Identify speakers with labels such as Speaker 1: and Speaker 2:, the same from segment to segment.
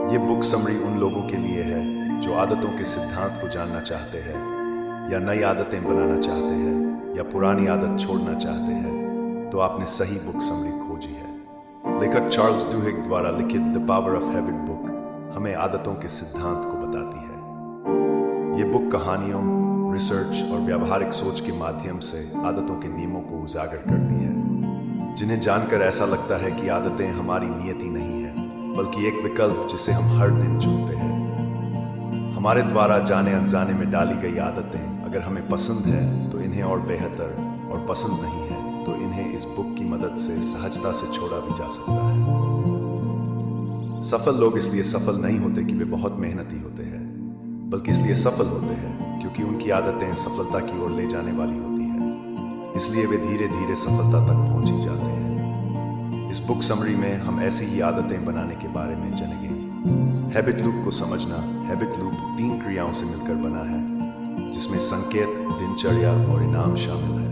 Speaker 1: ये book summary उन लोगों के लिए है जो आदतों के सिद्धांत को जानना चाहते हैं, या नई आदतें बनाना चाहते हैं, या पुरानी आदत छोड़ना चाहते हैं। तो आपने सही बुक समरी खोजी है। लेखक चार्ल्स डुहिग द्वारा लिखित the power of habit book हमें आदतों के सिद्धांत को बताती है। ये बुक कहानियों, रिसर्च और व्यावहारिक सोच के माध्यम से आदतों के नियमों को उजागर करती है, जिन्हें जानकर ऐसा लगता है कि आदतें हमारी नियति नहीं है, बल्कि एक विकल्प जिसे हम हर दिन चुनते हैं। हमारे द्वारा जाने अनजाने में डाली गई आदतें अगर हमें पसंद है तो इन्हें और बेहतर, और पसंद नहीं है तो इन्हें इस बुक की मदद से सहजता से छोड़ा भी जा सकता है। सफल लोग इसलिए सफल नहीं होते कि वे बहुत मेहनती होते हैं, बल्कि इसलिए सफल होते हैं क्योंकि उनकी आदतें सफलता की ओर ले जाने वाली होती हैं। इसलिए वे धीरे धीरे सफलता तक पहुंच ही जाते हैं। इस बुक समरी में हम ऐसी ही आदतें बनाने के बारे में जानेंगे। हैबिट लूप को समझना। हैबिट लूप 3 क्रियाओं से मिलकर बना है, जिसमें संकेत, दिनचर्या और इनाम शामिल है।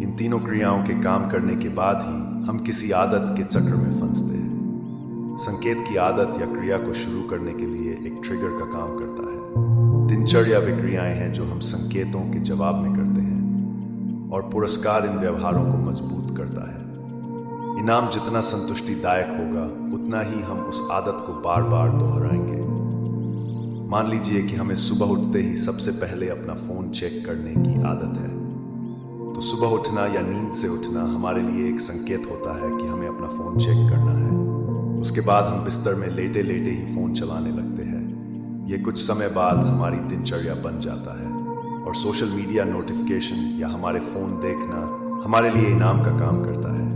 Speaker 1: इन तीनों क्रियाओं के काम करने के बाद ही हम किसी आदत के चक्र में फंसते हैं। संकेत की आदत या क्रिया को शुरू करने के लिए एक ट्रिगर का काम करता है। दिनचर्या वे क्रियाएं हैं जो हम संकेतों के जवाब में करते हैं, और पुरस्कार इन व्यवहारों को मजबूत करता है। इनाम जितना संतुष्टिदायक होगा, उतना ही हम उस आदत को बार बार दोहराएंगे। मान लीजिए कि हमें सुबह उठते ही सबसे पहले अपना फोन चेक करने की आदत है, तो सुबह उठना या नींद से उठना हमारे लिए एक संकेत होता है कि हमें अपना फोन चेक करना है। उसके बाद हम बिस्तर में लेटे लेटे ही फोन चलाने लगते हैं। ये कुछ समय बाद हमारी दिनचर्या बन जाता है, और सोशल मीडिया नोटिफिकेशन या हमारे फोन देखना हमारे लिए इनाम का काम करता है।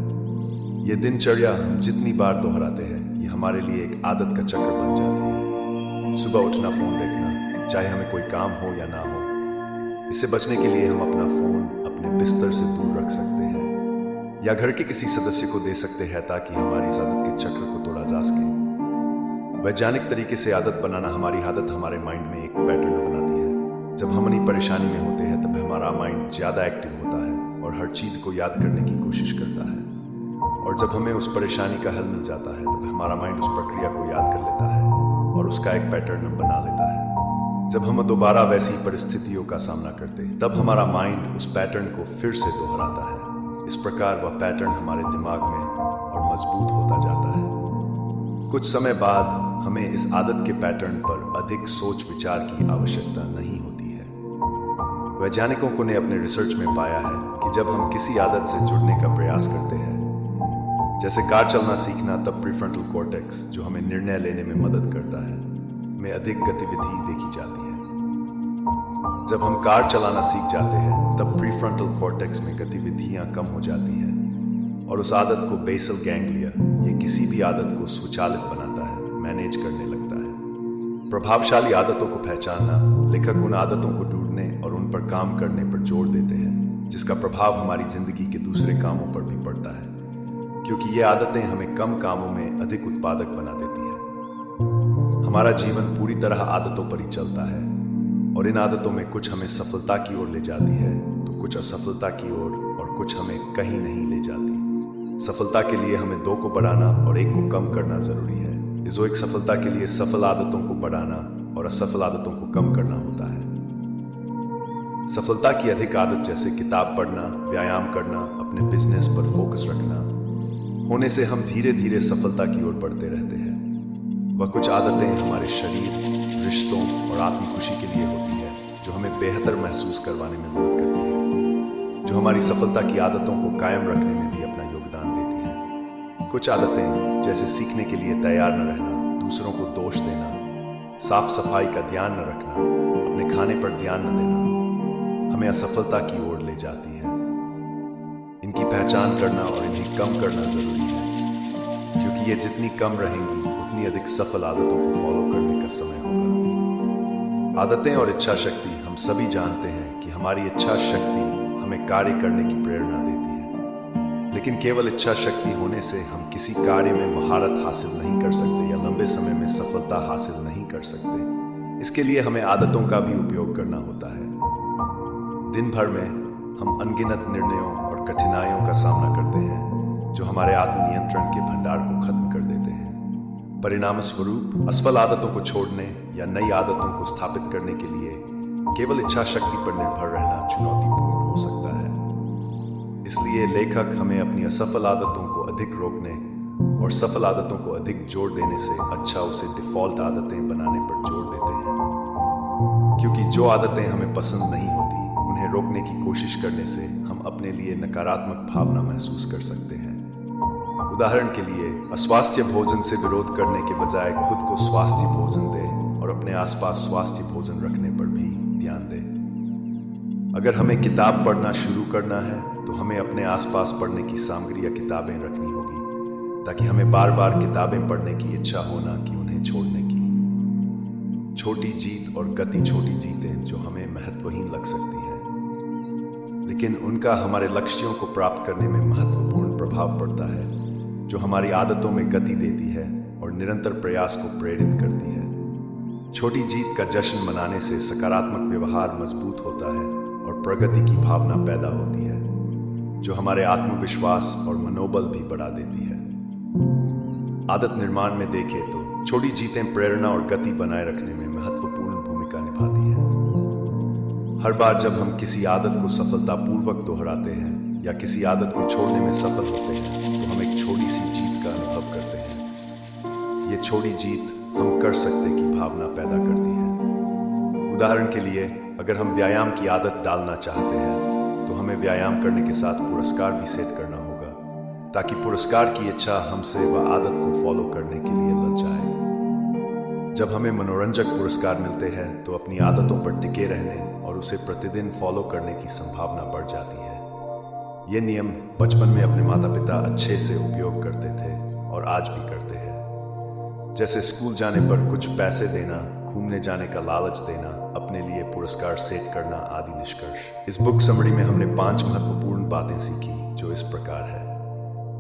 Speaker 1: ये दिनचर्या हम जितनी बार दोहराते हैं, ये हमारे लिए एक आदत का चक्र बन जाती है। सुबह उठना, फोन देखना, चाहे हमें कोई काम हो या ना हो। इससे बचने के लिए हम अपना फोन अपने बिस्तर से दूर रख सकते हैं, या घर के किसी सदस्य को दे सकते हैं, ताकि हमारी इस आदत के चक्र को तोड़ा जा सके। वैज्ञानिक तरीके से आदत बनाना हमारी आदत हमारे माइंड में एक पैटर्न बनाती है। जब हम अपनी परेशानी में होते हैं तब हमारा माइंड ज़्यादा एक्टिव होता है और हर चीज़ को याद करने की कोशिश करता है, और जब हमें उस परेशानी का हल मिल जाता है तब हमारा माइंड उस प्रक्रिया को याद कर लेता है और उसका एक पैटर्न बना लेता है। जब हम दोबारा वैसी परिस्थितियों का सामना करते हैं तब हमारा माइंड उस पैटर्न को फिर से दोहराता है। इस प्रकार वह पैटर्न हमारे दिमाग में और मजबूत होता जाता है। कुछ समय बाद हमें इस आदत के पैटर्न पर अधिक सोच विचार की आवश्यकता नहीं होती है। वैज्ञानिकों ने अपने रिसर्च में पाया है कि जब हम किसी आदत से जुड़ने का प्रयास करते हैं, जैसे कार चलना सीखना, तब प्रीफ्रंटल कॉर्टेक्स, जो हमें निर्णय लेने में मदद करता है, में अधिक गतिविधि देखी जाती है। जब हम कार चलाना सीख जाते हैं तब प्रीफ्रंटल कॉर्टेक्स में गतिविधियां कम हो जाती हैं, और उस आदत को बेसल गैंग्लिया, ये किसी भी आदत को स्वचालित बनाता है, मैनेज करने लगता है। प्रभावशाली आदतों को पहचानना। लेखक उन आदतों को ढूंढने और उन पर काम करने पर जोर देते हैं जिसका प्रभाव हमारी जिंदगी के दूसरे कामों पर भी पड़ता है, क्योंकि ये आदतें हमें कम कामों में अधिक उत्पादक बना देती हैं। हमारा जीवन पूरी तरह आदतों पर ही चलता है, और इन आदतों में कुछ हमें सफलता की ओर ले जाती है तो कुछ असफलता की ओर, और कुछ हमें कहीं नहीं ले जाती। सफलता के लिए हमें 2 को बढ़ाना और 1 को कम करना जरूरी है। जो एक सफलता के लिए सफल आदतों को बढ़ाना और असफल आदतों को कम करना होता है। सफलता की अधिक आदत, जैसे किताब पढ़ना, व्यायाम करना, अपने बिजनेस पर फोकस रखना, होने से हम धीरे धीरे सफलता की ओर बढ़ते रहते हैं। वह कुछ आदतें हमारे शरीर, रिश्तों और आत्म खुशी के लिए होती है, जो हमें बेहतर महसूस करवाने में मदद करती है, जो हमारी सफलता की आदतों को कायम रखने में भी अपना योगदान देती है। कुछ आदतें, जैसे सीखने के लिए तैयार न रहना, दूसरों को दोष देना, साफ सफाई का ध्यान न रखना, अपने खाने पर ध्यान न देना, हमें असफलता की ओर ले जाती है। इनकी पहचान करना और इन्हें कम करना जरूरी है, क्योंकि ये जितनी कम रहेंगी उतनी अधिक सफल आदतों को फॉलो करने का समय होगा। आदतें और इच्छा शक्ति। हम सभी जानते हैं कि हमारी इच्छा शक्ति हमें कार्य करने की प्रेरणा देती है, लेकिन केवल इच्छा शक्ति होने से हम किसी कार्य में महारत हासिल नहीं कर सकते या लंबे समय में सफलता हासिल नहीं कर सकते। इसके लिए हमें आदतों का भी उपयोग करना होता है। दिन भर में हम अनगिनत निर्णयों और कठिनाइयों का सामना करते हैं, जो हमारे आत्मनियंत्रण के भंडार को खत्म कर देते हैं। परिणाम स्वरूप असफल आदतों को छोड़ने या नई आदतों को स्थापित करने के लिए केवल इच्छा शक्ति पर निर्भर रहना चुनौतीपूर्ण हो सकता है। इसलिए लेखक हमें अपनी असफल आदतों को अधिक रोकने और सफल आदतों को अधिक जोर देने से अच्छा उसे डिफॉल्ट आदतें बनाने पर जोर देते हैं, क्योंकि जो आदतें हमें पसंद नहीं होती उन्हें रोकने की कोशिश करने से हम अपने लिए नकारात्मक भावना महसूस कर सकते हैं। उदाहरण के लिए, अस्वास्थ्य भोजन से विरोध करने के बजाय खुद को स्वास्थ्य भोजन दें और अपने आसपास स्वास्थ्य भोजन रखने पर भी ध्यान दें। अगर हमें किताब पढ़ना शुरू करना है तो हमें अपने आसपास पढ़ने की सामग्री या किताबें रखनी होगी, ताकि हमें बार बार किताबें पढ़ने की इच्छा हो ना कि उन्हें छोड़ने की। छोटी जीत और गति छोटी जीतें जो हमें महत्वहीन लग सकती हैं, लेकिन उनका हमारे लक्ष्यों को प्राप्त करने में महत्वपूर्ण प्रभाव पड़ता है, जो हमारी आदतों में गति देती है और निरंतर प्रयास को प्रेरित करती है। छोटी जीत का जश्न मनाने से सकारात्मक व्यवहार मजबूत होता है और प्रगति की भावना पैदा होती है, जो हमारे आत्मविश्वास और मनोबल भी बढ़ा देती है। आदत निर्माण में देखें तो छोटी जीतें प्रेरणा और गति बनाए रखने में महत्वपूर्ण भूमिका निभाती हैं। हर बार जब हम किसी आदत को सफलतापूर्वक दोहराते हैं या किसी आदत को छोड़ने में सफल होते हैं तो हम एक छोटी सी जीत का अनुभव करते हैं। ये छोटी जीत हम कर सकते की भावना पैदा करती है। उदाहरण के लिए, अगर हम व्यायाम की आदत डालना चाहते हैं तो हमें व्यायाम करने के साथ पुरस्कार भी सेट करना होगा, ताकि पुरस्कार की इच्छा हमसे वह आदत को फॉलो करने के लिए ललचाए। जब हमें मनोरंजक पुरस्कार मिलते हैं तो अपनी आदतों पर टिके रहने और उसे प्रतिदिन फॉलो करने की संभावना बढ़ जाती है। ये नियम बचपन में अपने माता पिता अच्छे से उपयोग करते थे और आज भी करते हैं, जैसे स्कूल जाने पर कुछ पैसे देना, घूमने जाने का लालच देना, अपने लिए पुरस्कार सेट करना आदि निष्कर्ष। इस बुक समरी में हमने 5 महत्वपूर्ण बातें सीखी, जो इस प्रकार है।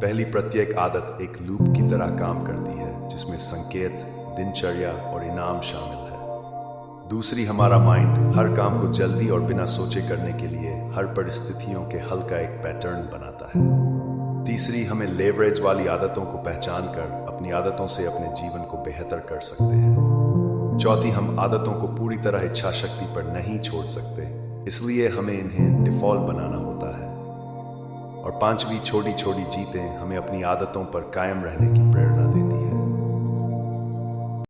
Speaker 1: पहली, प्रत्येक आदत एक लूप की तरह काम करती है, जिसमें संकेत, दिनचर्या और इनाम शामिल है। दूसरी, हमारा माइंड हर काम को जल्दी और बिना सोचे करने के लिए हर परिस्थितियों के हल का एक पैटर्न बनाता है। तीसरी, हमें लेवरेज वाली आदतों को पहचान कर अपनी आदतों से अपने जीवन को बेहतर कर सकते हैं। चौथी, हम आदतों को पूरी तरह इच्छा शक्ति पर नहीं छोड़ सकते, इसलिए हमें इन्हें डिफॉल्ट बनाना होता है। और पांचवी, छोटी छोटी जीतें हमें अपनी आदतों पर कायम रहने की प्रेरणा देती हैं।